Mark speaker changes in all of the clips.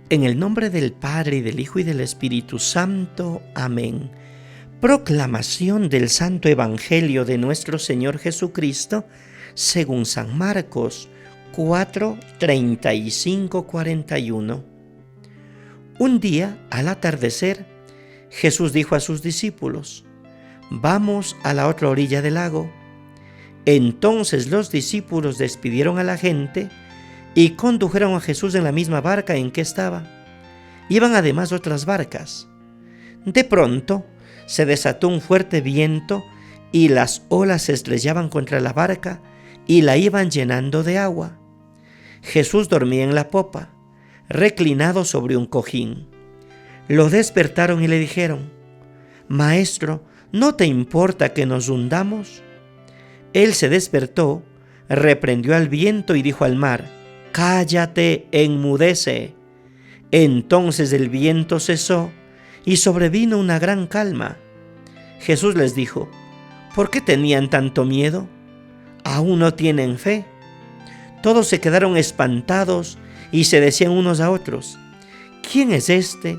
Speaker 1: En el nombre del Padre, y del Hijo, y del Espíritu Santo. Amén. Proclamación del Santo Evangelio de nuestro Señor Jesucristo, según San Marcos 4, 35, 41. Un día, al atardecer, Jesús dijo a sus discípulos: «Vamos a la otra orilla del lago». Entonces los discípulos despidieron a la gente y condujeron a Jesús en la misma barca en que estaba. Iban además otras barcas. De pronto se desató un fuerte viento y las olas se estrellaban contra la barca y la iban llenando de agua. Jesús dormía en la popa, reclinado sobre un cojín. Lo despertaron y le dijeron: «Maestro, ¿no te importa que nos hundamos?». Él se despertó, reprendió al viento y dijo al mar: «Cállate, enmudece». Entonces el viento cesó y sobrevino una gran calma. Jesús les dijo: «¿Por qué tenían tanto miedo? ¿Aún no tienen fe?». Todos se quedaron espantados y se decían unos a otros: «¿Quién es este,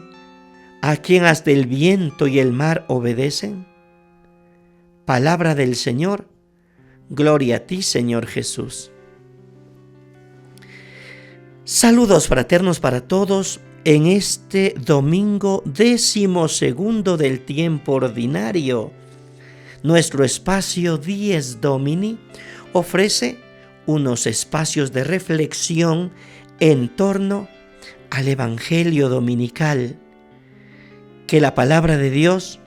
Speaker 1: a quien hasta el viento y el mar obedecen?». Palabra del Señor. Gloria a ti, Señor Jesús. Saludos fraternos para todos en este domingo 12º del tiempo ordinario. Nuestro espacio Dies Domini ofrece unos espacios de reflexión en torno al Evangelio dominical. Que la palabra de Dios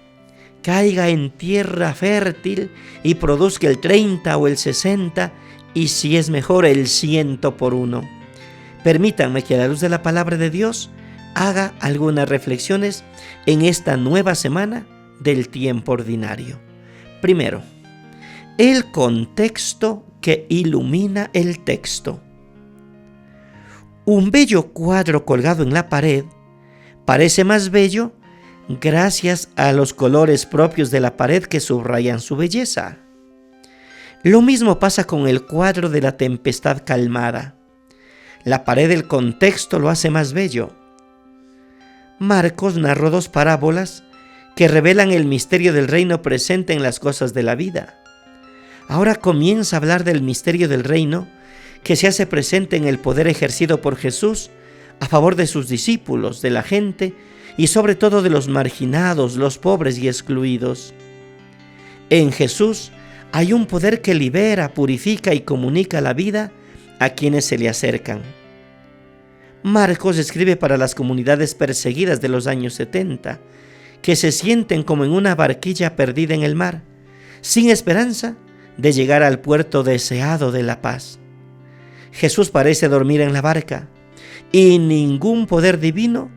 Speaker 1: caiga en tierra fértil y produzca el 30 o el 60 y, si es mejor, el 100 por uno. Permítanme que a la luz de la palabra de Dios haga algunas reflexiones en esta nueva semana del tiempo ordinario. Primero, el contexto que ilumina el texto. Un bello cuadro colgado en la pared parece más bello gracias a los colores propios de la pared que subrayan su belleza. Lo mismo pasa con el cuadro de la tempestad calmada. La pared del contexto lo hace más bello. Marcos narró 2 parábolas que revelan el misterio del reino presente en las cosas de la vida. Ahora comienza a hablar del misterio del reino que se hace presente en el poder ejercido por Jesús a favor de sus discípulos, de la gente y sobre todo de los marginados, los pobres y excluidos. En Jesús hay un poder que libera, purifica y comunica la vida a quienes se le acercan. Marcos escribe para las comunidades perseguidas de los años 70, que se sienten como en una barquilla perdida en el mar, sin esperanza de llegar al puerto deseado de la paz. Jesús parece dormir en la barca y ningún poder divino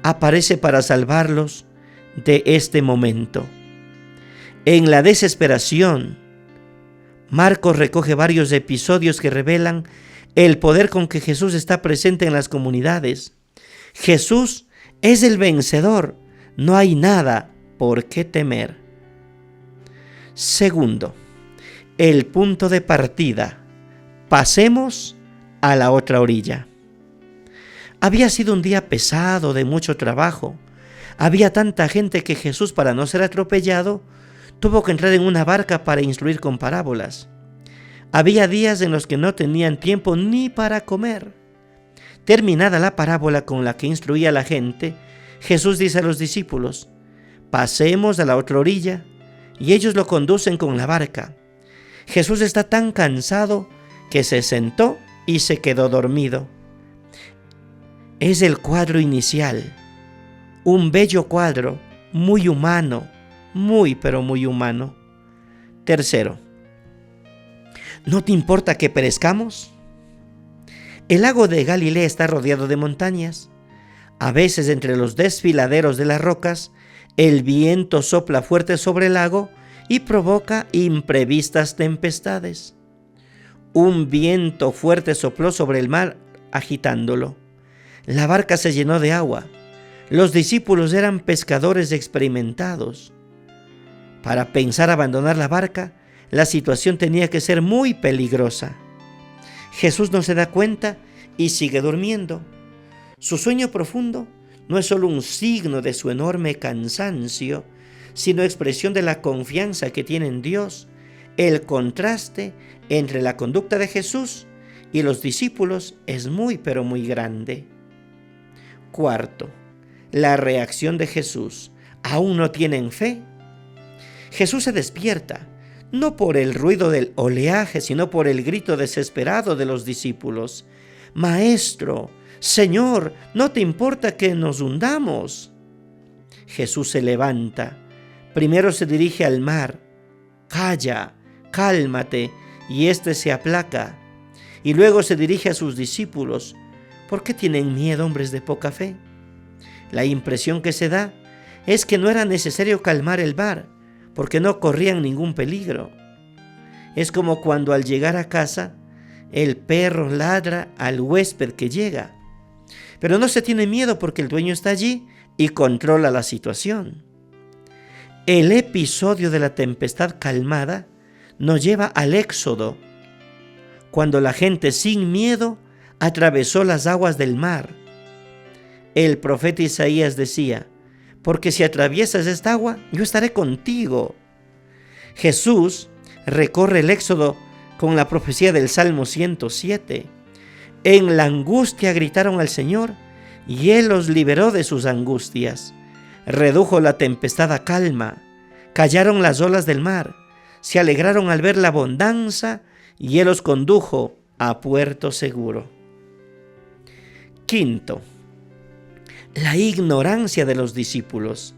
Speaker 1: aparece para salvarlos de este momento. En la desesperación, Marcos recoge varios episodios que revelan el poder con que Jesús está presente en las comunidades. Jesús es el vencedor, no hay nada por qué temer. Segundo, el punto de partida. Pasemos a la otra orilla. Había sido un día pesado, de mucho trabajo. Había tanta gente que Jesús, para no ser atropellado, tuvo que entrar en una barca para instruir con parábolas. Había días en los que no tenían tiempo ni para comer. Terminada la parábola con la que instruía a la gente, Jesús dice a los discípulos: «Pasemos a la otra orilla», y ellos lo conducen con la barca. Jesús está tan cansado que se sentó y se quedó dormido. Es el cuadro inicial, un bello cuadro, muy humano, pero muy humano. Tercero, ¿no te importa que perezcamos? El lago de Galilea está rodeado de montañas. A veces, entre los desfiladeros de las rocas, el viento sopla fuerte sobre el lago y provoca imprevistas tempestades. Un viento fuerte sopló sobre el mar, agitándolo. La barca se llenó de agua. Los discípulos eran pescadores experimentados. Para pensar abandonar la barca, la situación tenía que ser muy peligrosa. Jesús no se da cuenta y sigue durmiendo. Su sueño profundo no es solo un signo de su enorme cansancio, sino expresión de la confianza que tiene en Dios. El contraste entre la conducta de Jesús y los discípulos es muy, pero muy grande. Cuarto, la reacción de Jesús. ¿Aún no tienen fe? Jesús se despierta, no por el ruido del oleaje, sino por el grito desesperado de los discípulos. Maestro, Señor, ¿no te importa que nos hundamos? Jesús se levanta, primero se dirige al mar. Calla, cálmate, y éste se aplaca. Y luego se dirige a sus discípulos. ¿Por qué tienen miedo, hombres de poca fe? La impresión que se da es que no era necesario calmar el mar, porque no corrían ningún peligro. Es como cuando al llegar a casa, el perro ladra al huésped que llega. Pero no se tiene miedo porque el dueño está allí y controla la situación. El episodio de la tempestad calmada nos lleva al Éxodo, cuando la gente sin miedo atravesó las aguas del mar. El profeta Isaías decía: porque si atraviesas esta agua, yo estaré contigo. Jesús recorre el Éxodo con la profecía del Salmo 107. En la angustia gritaron al Señor, y Él los liberó de sus angustias. Redujo la tempestad a calma, callaron las olas del mar, se alegraron al ver la bonanza, y Él los condujo a puerto seguro. Quinto, la ignorancia de los discípulos.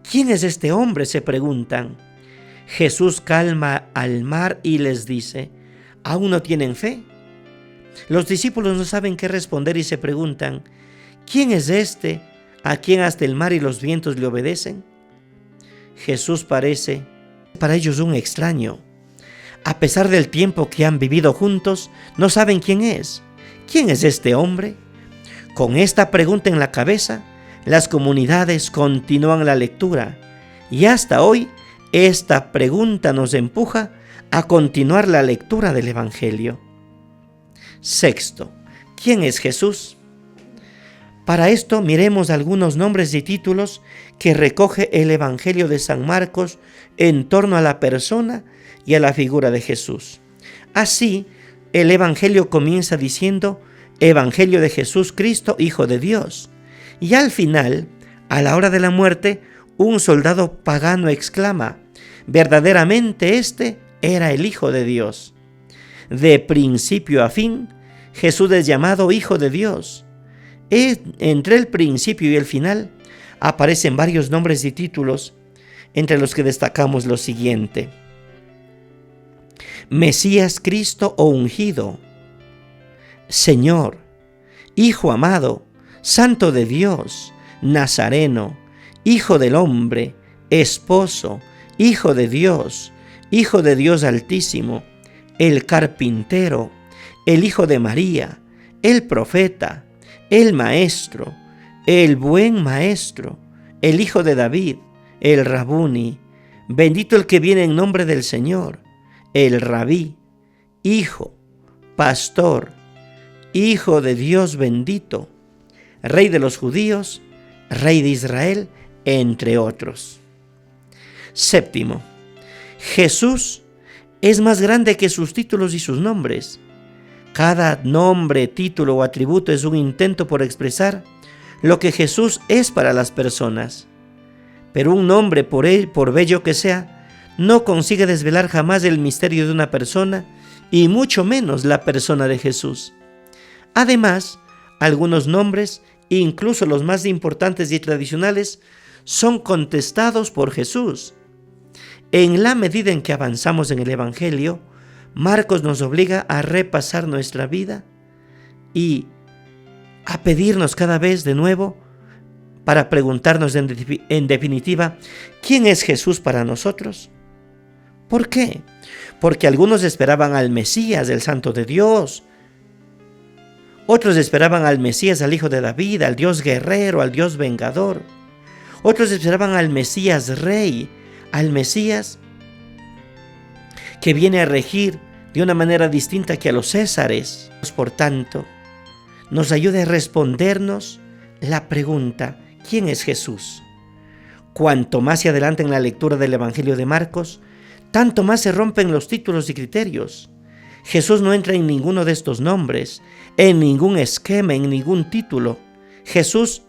Speaker 1: ¿Quién es este hombre?, se preguntan. Jesús calma al mar y les dice: ¿aún no tienen fe? Los discípulos no saben qué responder y se preguntan: ¿quién es este a quien hasta el mar y los vientos le obedecen? Jesús parece para ellos un extraño. A pesar del tiempo que han vivido juntos, no saben quién es. ¿Quién es este hombre? Con esta pregunta en la cabeza, las comunidades continúan la lectura, y hasta hoy esta pregunta nos empuja a continuar la lectura del Evangelio. Sexto, ¿quién es Jesús? Para esto miremos algunos nombres y títulos que recoge el Evangelio de San Marcos en torno a la persona y a la figura de Jesús. Así, el Evangelio comienza diciendo: Evangelio de Jesús Cristo, Hijo de Dios. Y al final, a la hora de la muerte, un soldado pagano exclama: verdaderamente este era el Hijo de Dios. De principio a fin, Jesús es llamado Hijo de Dios. Entre el principio y el final aparecen varios nombres y títulos, entre los que destacamos lo siguiente: Mesías, Cristo o ungido, Señor, Hijo amado, Santo de Dios, Nazareno, Hijo del hombre, Esposo, Hijo de Dios Altísimo, el carpintero, el Hijo de María, el profeta, el Maestro, el buen Maestro, el Hijo de David, el Rabuni, bendito el que viene en nombre del Señor, el Rabí, Hijo, Pastor, Hijo de Dios bendito, Rey de los judíos, Rey de Israel, entre otros. Séptimo, Jesús es más grande que sus títulos y sus nombres. Cada nombre, título o atributo es un intento por expresar lo que Jesús es para las personas. Pero un nombre, por bello que sea, no consigue desvelar jamás el misterio de una persona, y mucho menos la persona de Jesús. Además, algunos nombres, incluso los más importantes y tradicionales, son contestados por Jesús. En la medida en que avanzamos en el Evangelio, Marcos nos obliga a repasar nuestra vida y a pedirnos cada vez de nuevo para preguntarnos en definitiva, ¿quién es Jesús para nosotros? ¿Por qué? Porque algunos esperaban al Mesías, el Santo de Dios. Otros esperaban al Mesías, al Hijo de David, al Dios guerrero, al Dios vengador. Otros esperaban al Mesías Rey, al Mesías que viene a regir de una manera distinta que a los césares. Por tanto, nos ayude a respondernos la pregunta: ¿quién es Jesús? Cuanto más se adelanta en la lectura del Evangelio de Marcos, tanto más se rompen los títulos y criterios. Jesús no entra en ninguno de estos nombres, en ningún esquema, en ningún título. Jesús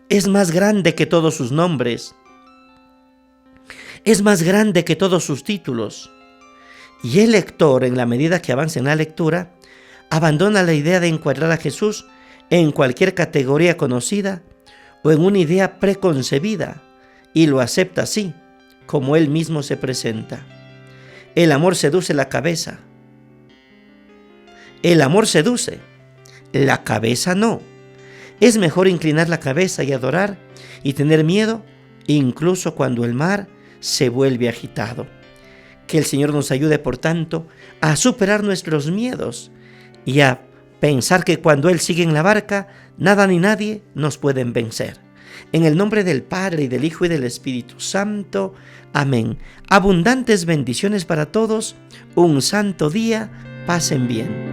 Speaker 1: es más grande que todos sus nombres, es más grande que todos sus títulos. Y el lector, en la medida que avanza en la lectura, abandona la idea de encuadrar a Jesús en cualquier categoría conocida o en una idea preconcebida, y lo acepta así, como él mismo se presenta. El amor seduce la cabeza. El amor seduce, la cabeza no. Es mejor inclinar la cabeza y adorar y tener miedo, incluso cuando el mar se vuelve agitado. Que el Señor nos ayude, por tanto, a superar nuestros miedos y a pensar que cuando Él sigue en la barca, nada ni nadie nos pueden vencer. En el nombre del Padre, y del Hijo, y del Espíritu Santo. Amén. Abundantes bendiciones para todos. Un santo día. Pasen bien.